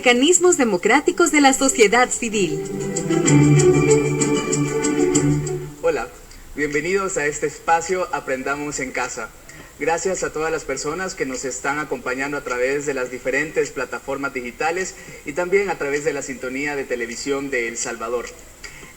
mecanismos democráticos de la sociedad civil. Hola, bienvenidos a este espacio Aprendamos en Casa. Gracias a todas las personas que nos están acompañando a través de las diferentes plataformas digitales y también a través de la sintonía de televisión de El Salvador.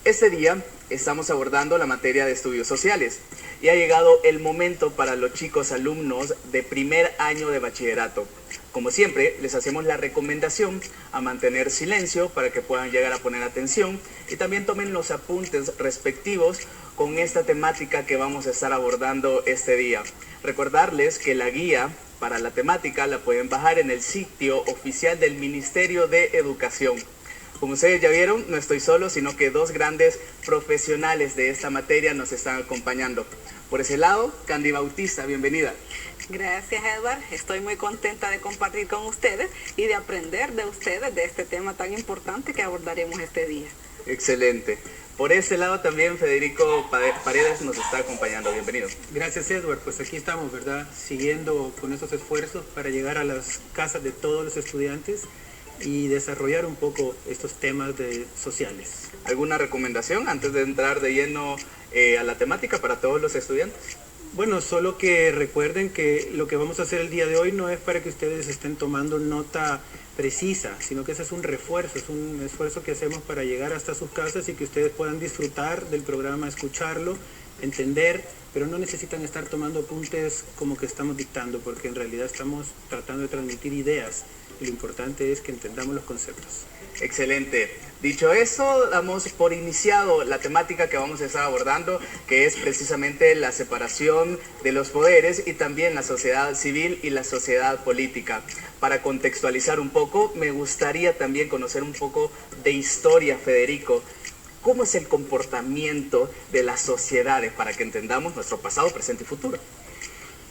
Este día estamos abordando la materia de estudios sociales y ha llegado el momento para los chicos alumnos de primer año de bachillerato. Como siempre, les hacemos la recomendación a mantener silencio para que puedan llegar a poner atención y también tomen los apuntes respectivos con esta temática que vamos a estar abordando este día. Recordarles que la guía para la temática la pueden bajar en el sitio oficial del Ministerio de Educación. Como ustedes ya vieron, no estoy solo, sino que dos grandes profesionales de esta materia nos están acompañando. Por ese lado, Candy Bautista, bienvenida. Gracias, Edward. Estoy muy contenta de compartir con ustedes y de aprender de ustedes de este tema tan importante que abordaremos este día. Excelente. Por ese lado también Federico Paredes nos está acompañando. Bienvenido. Gracias, Edward. Pues aquí estamos, ¿verdad? Siguiendo con estos esfuerzos para llegar a las casas de todos los estudiantes y desarrollar un poco estos temas sociales. ¿Alguna recomendación antes de entrar de lleno a la temática para todos los estudiantes? Bueno, solo que recuerden que lo que vamos a hacer el día de hoy no es para que ustedes estén tomando nota precisa, sino que ese es un refuerzo, es un esfuerzo que hacemos para llegar hasta sus casas y que ustedes puedan disfrutar del programa, escucharlo, entender, pero no necesitan estar tomando apuntes como que estamos dictando, porque en realidad estamos tratando de transmitir ideas. Lo importante es que entendamos los conceptos. Excelente. Dicho eso, damos por iniciado la temática que vamos a estar abordando, que es precisamente la separación de los poderes y también la sociedad civil y la sociedad política. Para contextualizar un poco, me gustaría también conocer un poco de historia, Federico. ¿Cómo es el comportamiento de las sociedades para que entendamos nuestro pasado, presente y futuro?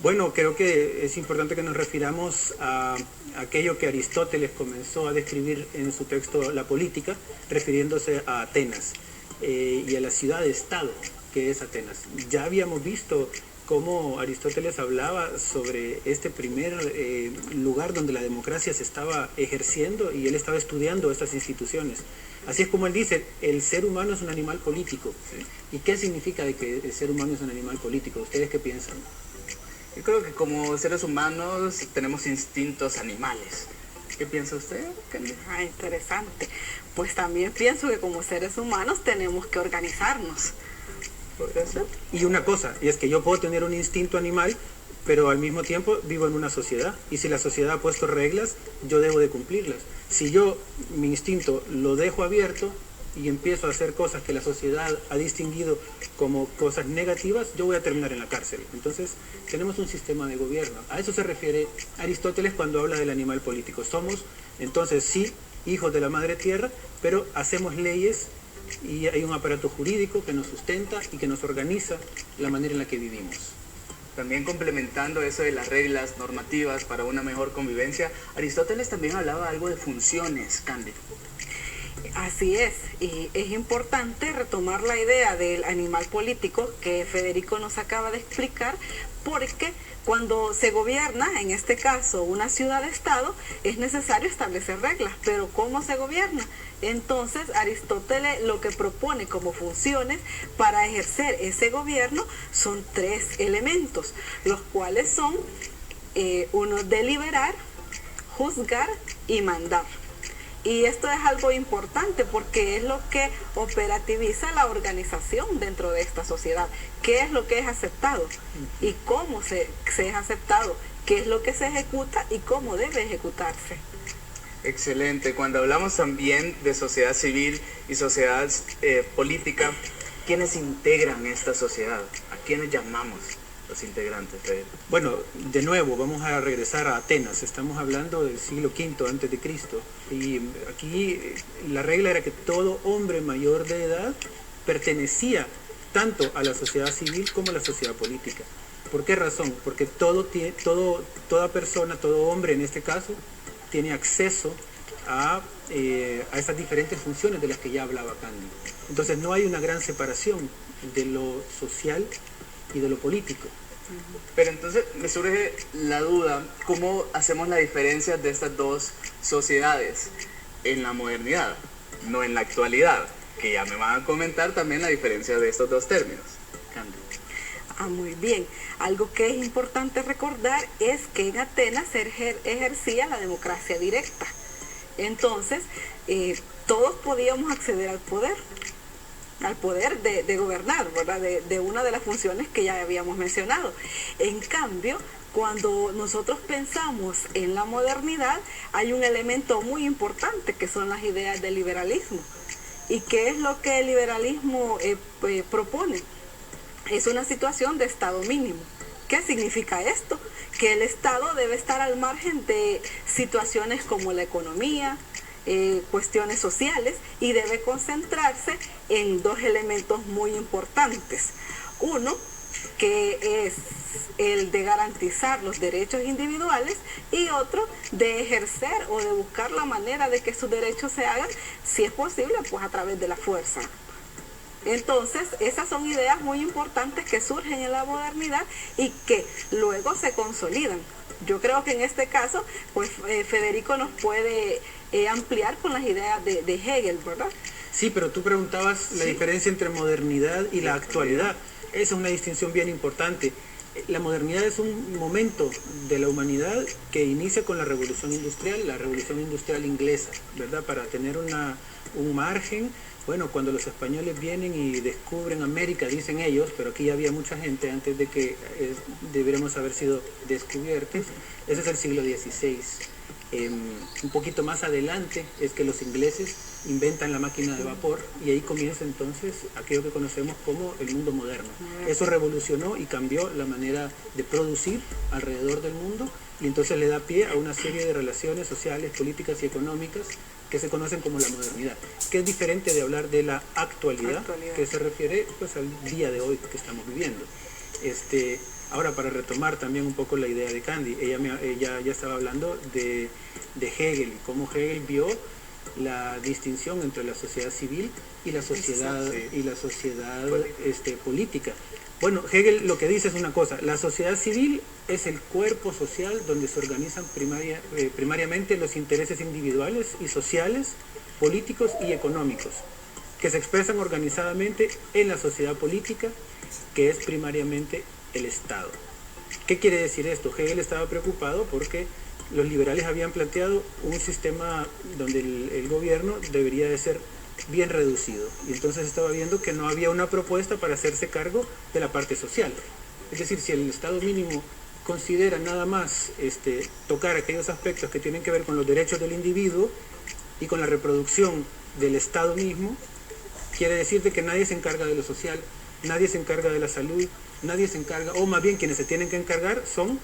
Bueno, creo que es importante que nos refiramos a aquello que Aristóteles comenzó a describir en su texto La Política, refiriéndose a Atenas y a la ciudad-estado que es Atenas. Ya habíamos visto cómo Aristóteles hablaba sobre este primer lugar donde la democracia se estaba ejerciendo y él estaba estudiando estas instituciones. Así es como él dice, el ser humano es un animal político. ¿Sí? ¿Y qué significa de que el ser humano es un animal político? ¿Ustedes qué piensan? Yo creo que como seres humanos tenemos instintos animales. ¿Qué piensa usted, Candy? Interesante. Pues también pienso que como seres humanos tenemos que organizarnos. ¿Podría ser? Y una cosa, y es que yo puedo tener un instinto animal, pero al mismo tiempo vivo en una sociedad. Y si la sociedad ha puesto reglas, yo debo de cumplirlas. Si yo mi instinto lo dejo abierto y empiezo a hacer cosas que la sociedad ha distinguido como cosas negativas, yo voy a terminar en la cárcel. Entonces, tenemos un sistema de gobierno. A eso se refiere Aristóteles cuando habla del animal político. Somos, entonces, sí, hijos de la madre tierra, pero hacemos leyes y hay un aparato jurídico que nos sustenta y que nos organiza la manera en la que vivimos. También complementando eso de las reglas normativas para una mejor convivencia, Aristóteles también hablaba algo de funciones, Candy. Así es, y es importante retomar la idea del animal político que Federico nos acaba de explicar, porque cuando se gobierna, en este caso una ciudad-estado, es necesario establecer reglas, pero ¿cómo se gobierna? Entonces Aristóteles lo que propone como funciones para ejercer ese gobierno son tres elementos, los cuales son uno, deliberar, juzgar y mandar. Y esto es algo importante porque es lo que operativiza la organización dentro de esta sociedad. ¿Qué es lo que es aceptado? ¿Y cómo se es aceptado? ¿Qué es lo que se ejecuta y cómo debe ejecutarse? Excelente. Cuando hablamos también de sociedad civil y sociedad política, ¿quiénes integran esta sociedad? ¿A quiénes llamamos los integrantes de él? Bueno, de nuevo vamos a regresar a Atenas. Estamos hablando del siglo V antes de Cristo y aquí la regla era que todo hombre mayor de edad pertenecía tanto a la sociedad civil como a la sociedad política. ¿Por qué razón? Porque toda persona, todo hombre en este caso, tiene acceso a esas diferentes funciones de las que ya hablaba Candy. Entonces no hay una gran separación de lo social y de lo político. Pero entonces me surge la duda, ¿cómo hacemos la diferencia de estas dos sociedades? en la modernidad, no en la actualidad, que ya me van a comentar también la diferencia de estos dos términos. Candy. Muy bien. Algo que es importante recordar es que en Atenas se ejercía la democracia directa. Entonces, todos podíamos acceder al poder de gobernar, ¿verdad? De una de las funciones que ya habíamos mencionado. En cambio, cuando nosotros pensamos en la modernidad, hay un elemento muy importante que son las ideas del liberalismo. ¿Y qué es lo que el liberalismo propone? Es una situación de Estado mínimo. ¿Qué significa esto? Que el Estado debe estar al margen de situaciones como la economía, cuestiones sociales, y debe concentrarse en dos elementos muy importantes. Uno, que es el de garantizar los derechos individuales, y otro, de ejercer o de buscar la manera de que sus derechos se hagan, si es posible, pues a través de la fuerza. Entonces, esas son ideas muy importantes que surgen en la modernidad y que luego se consolidan. Yo creo que en este caso, pues Federico nos puede ampliar con las ideas de Hegel, ¿verdad? Sí, pero tú preguntabas la diferencia entre modernidad y la actualidad. Esa es una distinción bien importante. La modernidad es un momento de la humanidad que inicia con la revolución industrial inglesa, ¿verdad? Para tener un margen. Bueno, cuando los españoles vienen y descubren América, dicen ellos, pero aquí ya había mucha gente antes de que debiéramos haber sido descubiertos. Ese es el siglo XVI. Un poquito más adelante es que los ingleses inventan la máquina de vapor, y ahí comienza entonces aquello que conocemos como el mundo moderno. Eso revolucionó y cambió la manera de producir alrededor del mundo, y entonces le da pie a una serie de relaciones sociales, políticas y económicas que se conocen como la modernidad, que es diferente de hablar de la actualidad. Que se refiere pues al día de hoy que estamos viviendo. Ahora, para retomar también un poco la idea de Candy, ella ya estaba hablando de Hegel, y cómo Hegel vio la distinción entre la sociedad civil y la sociedad política. Bueno, Hegel lo que dice es una cosa: la sociedad civil es el cuerpo social donde se organizan primariamente los intereses individuales y sociales, políticos y económicos, que se expresan organizadamente en la sociedad política, que es primariamente el Estado. ¿Qué quiere decir esto? Hegel estaba preocupado porque los liberales habían planteado un sistema donde el gobierno debería de ser bien reducido, y entonces estaba viendo que no había una propuesta para hacerse cargo de la parte social. Es decir, si el Estado mínimo considera nada más tocar aquellos aspectos que tienen que ver con los derechos del individuo y con la reproducción del Estado mismo, quiere decir que nadie se encarga de lo social, nadie se encarga de la salud, nadie se encarga, o más bien quienes se tienen que encargar son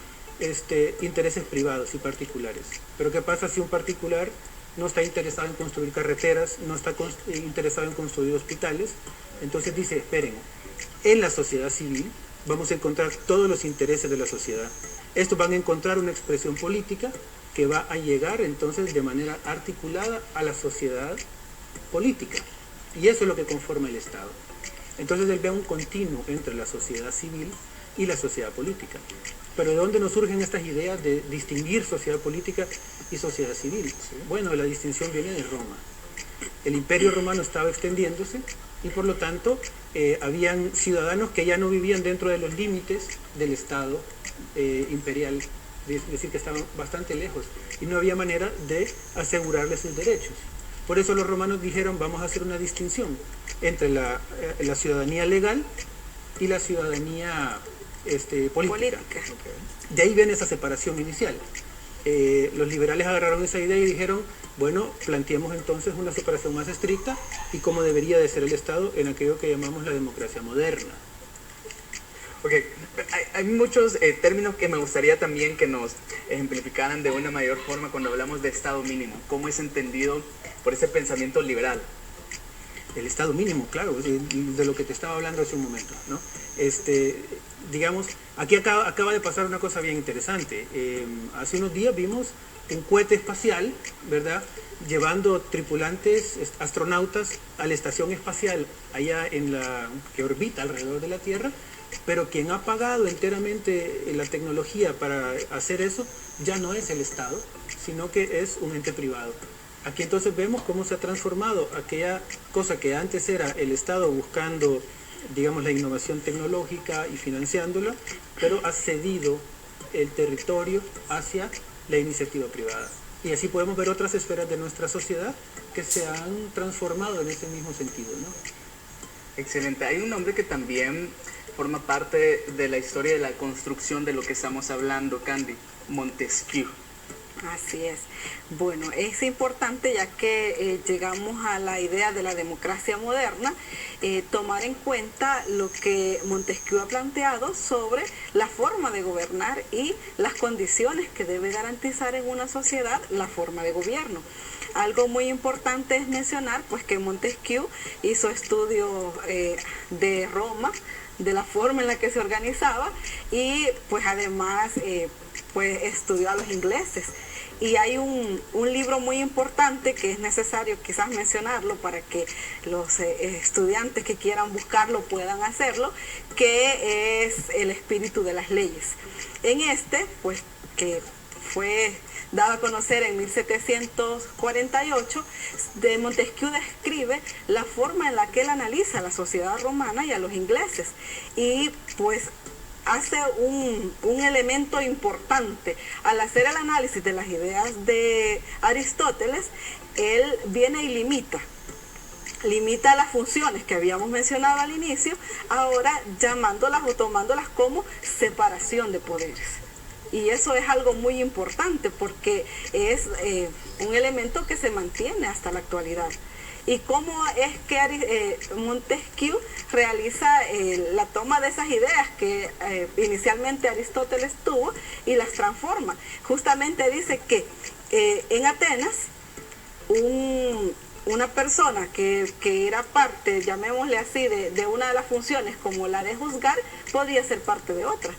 intereses privados y particulares. Pero ¿qué pasa si un particular no está interesado en construir carreteras, no está interesado en construir hospitales? Entonces dice, esperen, en la sociedad civil vamos a encontrar todos los intereses de la sociedad. Estos van a encontrar una expresión política que va a llegar entonces de manera articulada a la sociedad política. Y eso es lo que conforma el Estado. Entonces él ve un continuo entre la sociedad civil y la sociedad política. Pero ¿de dónde nos surgen estas ideas de distinguir sociedad política y sociedad civil? Bueno, la distinción viene de Roma. El Imperio Romano estaba extendiéndose y por lo tanto habían ciudadanos que ya no vivían dentro de los límites del Estado imperial, es decir, que estaban bastante lejos y no había manera de asegurarles sus derechos. Por eso los romanos dijeron, vamos a hacer una distinción entre la ciudadanía legal y la ciudadanía política. De ahí viene esa separación inicial. Los liberales agarraron esa idea y dijeron, bueno, planteemos entonces una separación más estricta y cómo debería de ser el Estado en aquello que llamamos la democracia moderna. Ok, hay muchos términos que me gustaría también que nos ejemplificaran de una mayor forma cuando hablamos de Estado mínimo. ¿Cómo es entendido por ese pensamiento liberal? El Estado mínimo, claro, de lo que te estaba hablando hace un momento, ¿no? Digamos, aquí acaba de pasar una cosa bien interesante. Hace unos días vimos un cohete espacial, ¿verdad?, llevando tripulantes, astronautas a la estación espacial allá que orbita alrededor de la Tierra, pero quien ha pagado enteramente la tecnología para hacer eso ya no es el Estado, sino que es un ente privado. Aquí entonces vemos cómo se ha transformado aquella cosa que antes era el Estado buscando, digamos, la innovación tecnológica y financiándola, pero ha cedido el territorio hacia la iniciativa privada. Y así podemos ver otras esferas de nuestra sociedad que se han transformado en ese mismo sentido, ¿no? Excelente. Hay un nombre que también forma parte de la historia de la construcción de lo que estamos hablando, Candy: Montesquieu. Así es. Bueno, es importante, ya que llegamos a la idea de la democracia moderna, tomar en cuenta lo que Montesquieu ha planteado sobre la forma de gobernar y las condiciones que debe garantizar en una sociedad la forma de gobierno. Algo muy importante es mencionar pues que Montesquieu hizo estudios de Roma, de la forma en la que se organizaba, y pues además pues estudió a los ingleses. Y hay un libro muy importante que es necesario quizás mencionarlo para que los estudiantes que quieran buscarlo puedan hacerlo, que es El espíritu de las leyes. En este, pues que fue dado a conocer en 1748, de Montesquieu describe la forma en la que él analiza a la sociedad romana y a los ingleses, y pues hace un elemento importante. Al hacer el análisis de las ideas de Aristóteles, él viene y limita las funciones que habíamos mencionado al inicio, ahora llamándolas o tomándolas como separación de poderes. Y eso es algo muy importante porque es un elemento que se mantiene hasta la actualidad. ¿Y cómo es que Montesquieu realiza la toma de esas ideas que inicialmente Aristóteles tuvo y las transforma? Justamente dice que en Atenas una persona que era parte, llamémosle así, de una de las funciones como la de juzgar, podía ser parte de otra.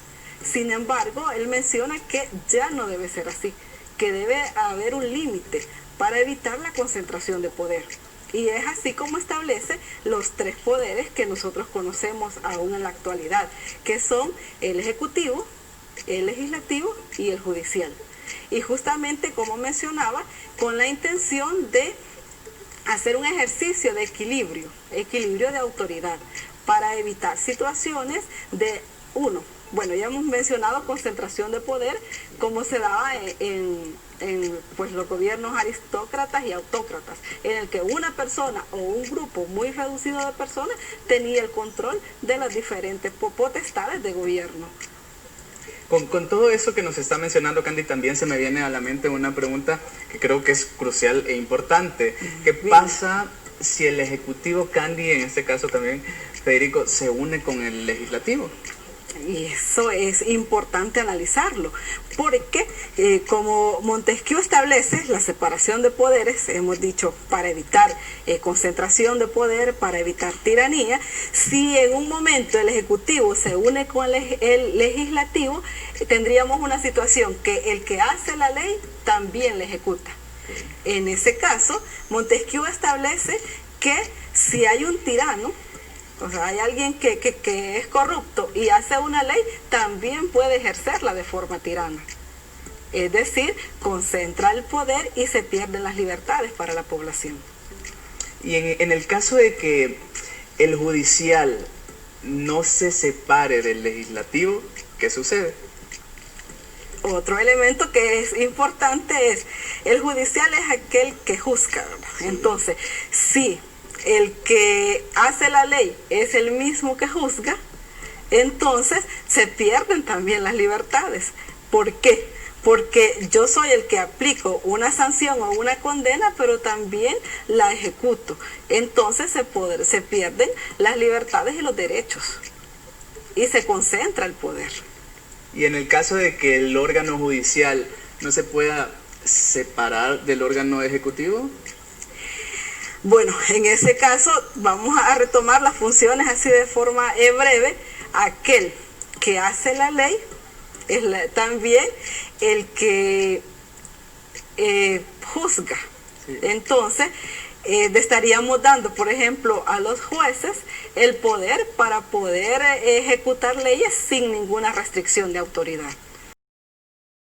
Sin embargo, él menciona que ya no debe ser así, que debe haber un límite para evitar la concentración de poder. Y es así como establece los tres poderes que nosotros conocemos aún en la actualidad, que son el ejecutivo, el legislativo y el judicial. Y justamente, como mencionaba, con la intención de hacer un ejercicio de equilibrio de autoridad, para evitar situaciones de bueno, ya hemos mencionado concentración de poder, como se daba en pues los gobiernos aristócratas y autócratas, en el que una persona o un grupo muy reducido de personas tenía el control de las diferentes potestades de gobierno. Con todo eso que nos está mencionando Candy, también se me viene a la mente una pregunta que creo que es crucial e importante. ¿Qué pasa si el ejecutivo, Candy, en este caso también Federico, se une con el legislativo? Y eso es importante analizarlo, porque como Montesquieu establece la separación de poderes, hemos dicho, para evitar concentración de poder, para evitar tiranía, si en un momento el Ejecutivo se une con el Legislativo, tendríamos una situación que el que hace la ley también la ejecuta. En ese caso, Montesquieu establece que si hay un tirano, o sea, hay alguien que es corrupto y hace una ley, también puede ejercerla de forma tirana. Es decir, concentra el poder y se pierden las libertades para la población. Y en el caso de que el judicial no se separe del legislativo, ¿qué sucede? Otro elemento que es importante es, el judicial es aquel que juzga, ¿verdad? Sí. Entonces, si el que hace la ley es el mismo que juzga, entonces se pierden también las libertades. ¿Por qué? Porque yo soy el que aplico una sanción o una condena, pero también la ejecuto. Entonces se pierden las libertades y los derechos y se concentra el poder. Y en el caso de que el órgano judicial no se pueda separar del órgano ejecutivo. Bueno, en ese caso vamos a retomar las funciones así de forma breve. Aquel que hace la ley es también el que juzga. Sí. Entonces, estaríamos dando, por ejemplo, a los jueces el poder para poder ejecutar leyes sin ninguna restricción de autoridad.